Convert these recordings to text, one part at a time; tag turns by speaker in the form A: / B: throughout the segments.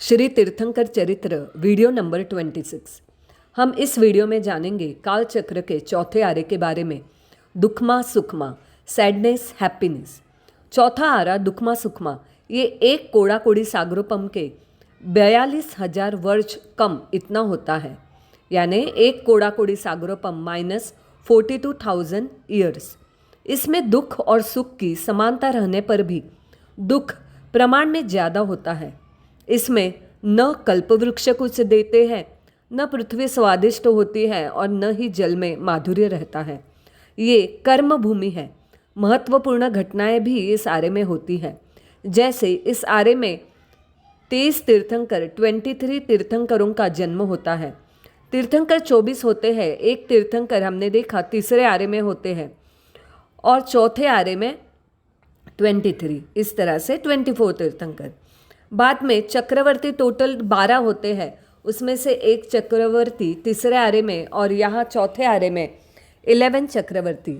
A: श्री तीर्थंकर चरित्र video number 26। हम इस वीडियो में जानेंगे काल चक्र के चौथे आरे के बारे में। दुखमा सुखमा, सैडनेस हैप्पीनेस। चौथा आरा दुखमा सुखमा ये एक कोड़ा कोड़ी सागरोपम के 42,000 वर्ष कम इतना होता है, यानी एक कोड़ा कोड़ी सागरोपम -42,000 ईयर्स। इसमें दुख और सुख की समानता रहने पर भी दुख प्रमाण में ज़्यादा होता है। इसमें न कल्पवृक्ष कुछ देते हैं, न पृथ्वी स्वादिष्ट होती है और न ही जल में माधुर्य रहता है। ये कर्म भूमि है। महत्वपूर्ण घटनाएं भी इस आरे में होती है। जैसे इस आरे में 23 तीर्थंकर 23 तीर्थंकरों का जन्म होता है। तीर्थंकर 24 होते हैं। एक तीर्थंकर हमने देखा तीसरे आरे में होते हैं और चौथे आरे में 23, इस तरह से 24 तीर्थंकर। बाद में चक्रवर्ती टोटल 12 होते हैं। उसमें से एक चक्रवर्ती तीसरे आरे में और यहाँ चौथे आरे में 11 चक्रवर्ती,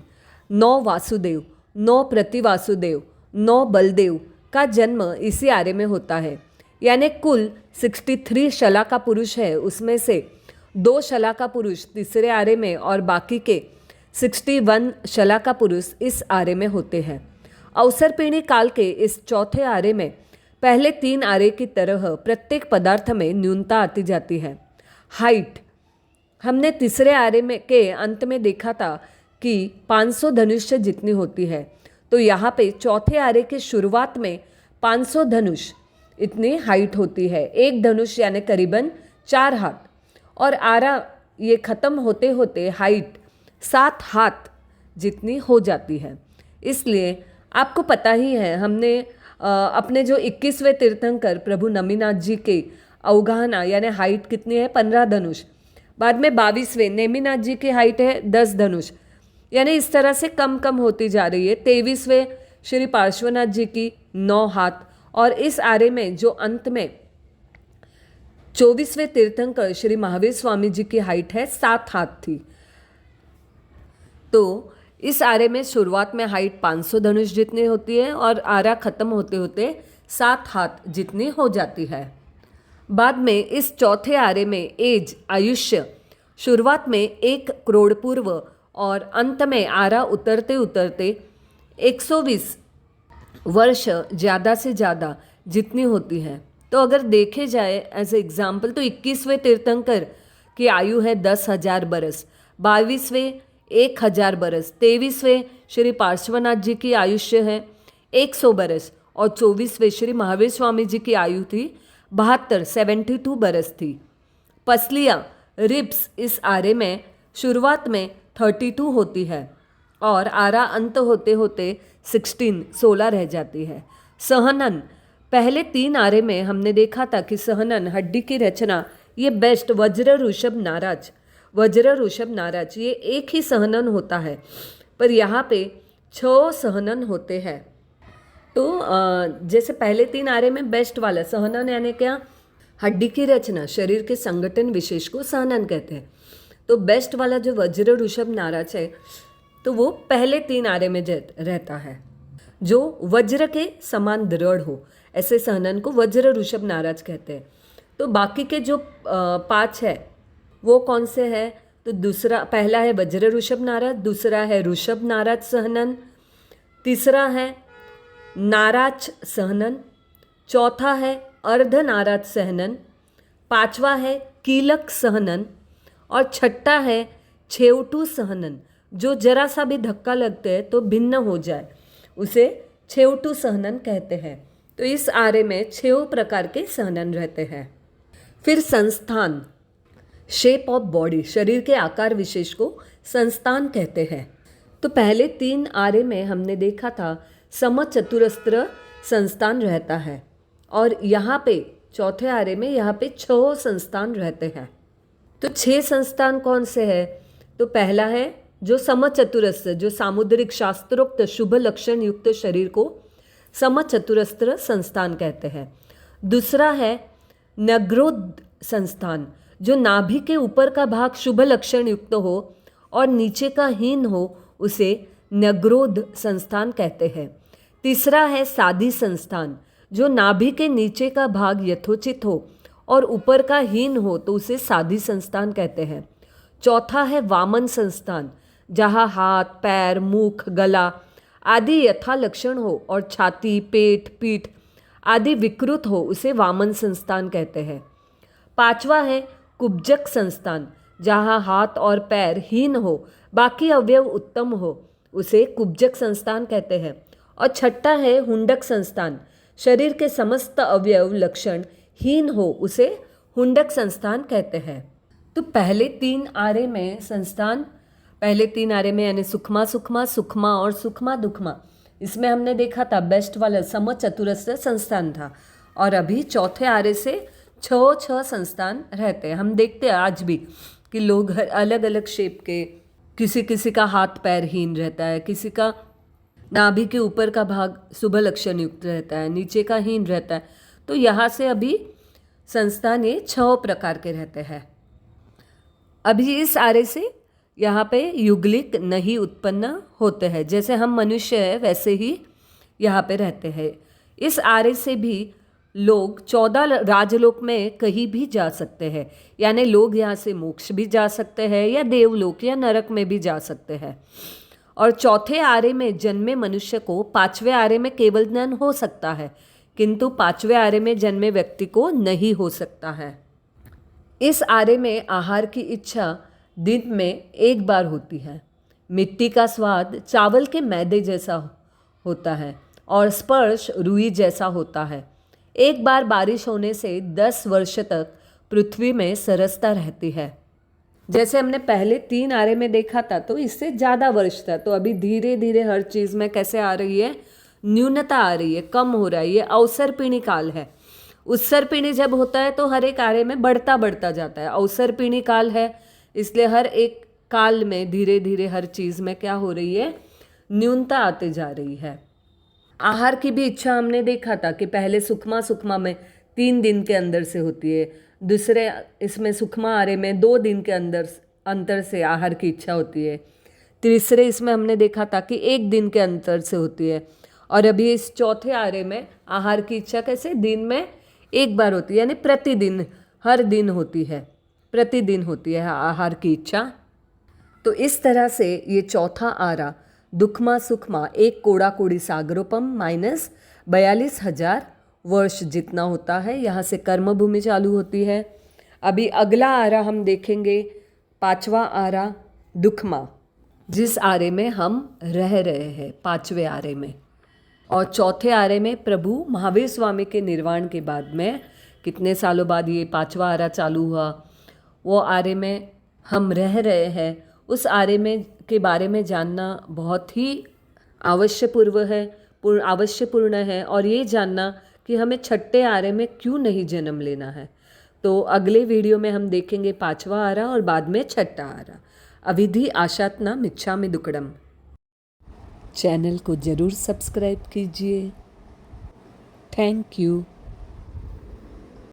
A: 9 वासुदेव, 9 प्रतिवासुदेव, 9 बलदेव का जन्म इसी आरे में होता है। यानी कुल 63 शला का पुरुष है। उसमें से 2 शला का पुरुष तीसरे आरे में और बाकी के 61 शला का पुरुष इस आरे में होते हैं। अवसरपीणी काल के इस चौथे आरे में पहले 3 आरे की तरह प्रत्येक पदार्थ में न्यूनता आती जाती है। हाइट हमने तीसरे आरे में के अंत में देखा था कि 500 धनुष जितनी होती है, तो यहाँ पे चौथे आरे की शुरुआत में 500 धनुष इतनी हाइट होती है। एक धनुष यानी करीबन 4 हाथ, और आरा ये ख़त्म होते होते हाइट 7 हाथ जितनी हो जाती है। इसलिए आपको पता ही है, हमने अपने जो 21वें तीर्थंकर प्रभु नमीनाथ जी के अवगाहना यानी हाइट कितनी है 15 धनुष। बाद में 22वें नेमिनाथ जी की हाइट है 10 धनुष, यानी इस तरह से कम कम होती जा रही है। 23वें श्री पार्श्वनाथ जी की 9 हाथ, और इस आरे में जो अंत में 24वें तीर्थंकर श्री महावीर स्वामी जी की हाइट है 7 हाथ थी। तो इस आरे में शुरुआत में हाइट 500 धनुष जितनी होती है और आरा खत्म होते होते 7 हाथ जितनी हो जाती है। बाद में इस चौथे आरे में एज आयुष्य शुरुआत में 1 करोड़ पूर्व और अंत में आरा उतरते उतरते 120 वर्ष ज़्यादा से ज़्यादा जितनी होती है। तो अगर देखे जाए एज ए एग्जाम्पल, तो 21वें तीर्थंकर की आयु है 10,000 बरस, 22वें 1,000 बरस, 23वें श्री पार्श्वनाथ जी की आयुष्य है 100 बरस और 24वें श्री महावीर स्वामी जी की आयु थी 72 बरस थी। पसलियाँ रिब्स इस आरे में शुरुआत में 32 होती है और आरा अंत होते होते 16 रह जाती है। सहनन पहले 3 आरे में हमने देखा था कि सहनन हड्डी की रचना ये बेस्ट वज्र ऋषभ नाराज ये एक ही सहनन होता है, पर यहाँ पे 6 सहनन होते हैं। तो जैसे पहले 3 आरे में बेस्ट वाला सहनन यानी क्या, हड्डी की रचना शरीर के संगठन विशेष को सहनन कहते हैं। तो बेस्ट वाला जो वज्र ऋषभ नाराज है, तो वो पहले 3 आरे में रहता है, जो वज्र के समान दृढ़ हो, ऐसे सहनन को वज्र ऋषभ नाराज कहते हैं। तो बाकी के जो 5 है वो कौन से है, तो पहला है वज्र ऋषभ नाराज, दूसरा है ऋषभ नाराज सहनन, तीसरा है नाराज सहनन, चौथा है अर्ध नाराज सहनन, 5वां है कीलक सहनन और छठा है छेवटू सहनन। जो जरा सा भी धक्का लगते है तो भिन्न हो जाए, उसे छेवटू सहनन कहते हैं। तो इस आरे में 6 प्रकार के सहनन रहते हैं। फिर संस्थान, शेप ऑफ बॉडी, शरीर के आकार विशेष को संस्थान कहते हैं। तो पहले 3 आरे में हमने देखा था समचतुरस्र संस्थान रहता है, और यहाँ पे चौथे आरे में यहाँ पे 6 संस्थान रहते हैं। तो 6 संस्थान कौन से हैं, तो पहला है जो समचतुरस्र, जो सामुद्रिक शास्त्रोक्त शुभ लक्षण युक्त शरीर को समचतुरस्र संस्थान कहते हैं। दूसरा है नग्रोध संस्थान, जो नाभि के ऊपर का भाग शुभ लक्षण युक्त हो और नीचे का हीन हो, उसे नग्रोध संस्थान कहते हैं। तीसरा है साधी संस्थान, जो नाभि के नीचे का भाग यथोचित हो और ऊपर का हीन हो तो उसे साधी संस्थान कहते हैं। चौथा है वामन संस्थान, जहाँ हाथ, पैर, मुख, गला आदि यथा लक्षण हो और छाती, पेट, पीठ आदि विकृत हो, उसे वामन संस्थान कहते हैं। पांचवा है कुब्जक संस्थान, जहाँ हाथ और पैर हीन हो बाकी अवयव उत्तम हो, उसे कुब्जक संस्थान कहते हैं। और छठा है हुंडक संस्थान, शरीर के समस्त अवयव लक्षण हीन हो, उसे हुंडक संस्थान कहते हैं। तो पहले तीन आरे में संस्थान, पहले तीन आरे में यानी सुखमा सुखमा, सुखमा और सुखमा दुखमा, इसमें हमने देखा था बेस्ट वाला समचतुरस्र संस्थान था। और अभी चौथे आरे से छह संस्थान रहते हैं। हम देखते हैं आज भी कि लोग अलग अलग शेप के, किसी किसी का हाथ पैर हीन रहता है, किसी का नाभि के ऊपर का भाग शुभ लक्षण युक्त रहता है, नीचे का हीन रहता है। तो यहाँ से अभी संस्थान ये 6 प्रकार के रहते हैं। अभी इस आरे से यहाँ पे युगलिक नहीं उत्पन्न होते हैं। जैसे हम मनुष्य है वैसे ही यहाँ पे रहते हैं। इस आरे से भी लोग 14 राजलोक में कहीं भी जा सकते हैं, यानी लोग यहाँ से मोक्ष भी जा सकते हैं या देवलोक या नरक में भी जा सकते हैं। और चौथे आरे में जन्मे मनुष्य को 5वें आरे में केवल ज्ञान हो सकता है, किंतु 5वें आरे में जन्मे व्यक्ति को नहीं हो सकता है। इस आरे में आहार की इच्छा दिन में एक बार होती है। मिट्टी का स्वाद चावल के मैदे जैसा होता है और स्पर्श रुई जैसा होता है। एक बार बारिश होने से 10 वर्ष तक पृथ्वी में सरसता रहती है। जैसे हमने पहले 3 आरे में देखा था तो इससे ज़्यादा वर्ष था, तो अभी धीरे धीरे हर चीज़ में कैसे आ रही है, न्यूनता आ रही है, कम हो रहा है। ये अवसरपीणी काल है। उत्सरपीणी जब होता है तो हर एक आरे में बढ़ता जाता है। अवसरपीणी काल है, इसलिए हर एक काल में धीरे धीरे हर चीज़ में क्या हो रही है, न्यूनता आते जा रही है। आहार की भी इच्छा हमने देखा था कि पहले सुखमा सुखमा में 3 दिन के अंदर से होती है, दूसरे इसमें सुखमा आरे में 2 दिन के अंतर से आहार की इच्छा होती है, तीसरे इसमें हमने देखा था कि 1 दिन के अंतर से होती है, और अभी इस चौथे आरे में आहार की इच्छा कैसे दिन में एक बार होती है, यानी प्रतिदिन हर दिन होती है, प्रतिदिन होती है आहार की इच्छा। तो इस तरह से ये चौथा आरा दुखमा सुखमा एक कोड़ा कोड़ी सागरोपम माइनस 42,000 वर्ष जितना होता है। यहाँ से कर्मभूमि चालू होती है। अभी अगला आरा हम देखेंगे, 5वां आरा दुखमा, जिस आरे में हम रह रहे हैं 5वें आरे में। और चौथे आरे में प्रभु महावीर स्वामी के निर्वाण के बाद में कितने सालों बाद ये 5वां आरा चालू हुआ, वो आरे में हम रह रहे हैं। उस आरे में के बारे में जानना बहुत ही आवश्यकपूर्ण है, और ये जानना कि हमें छठे आरे में क्यों नहीं जन्म लेना है। तो अगले वीडियो में हम देखेंगे 5वां आरा और बाद में छठा आरा। अविधि आशातना मिच्छामि दुक्कडम। चैनल को ज़रूर सब्सक्राइब कीजिए। Thank you.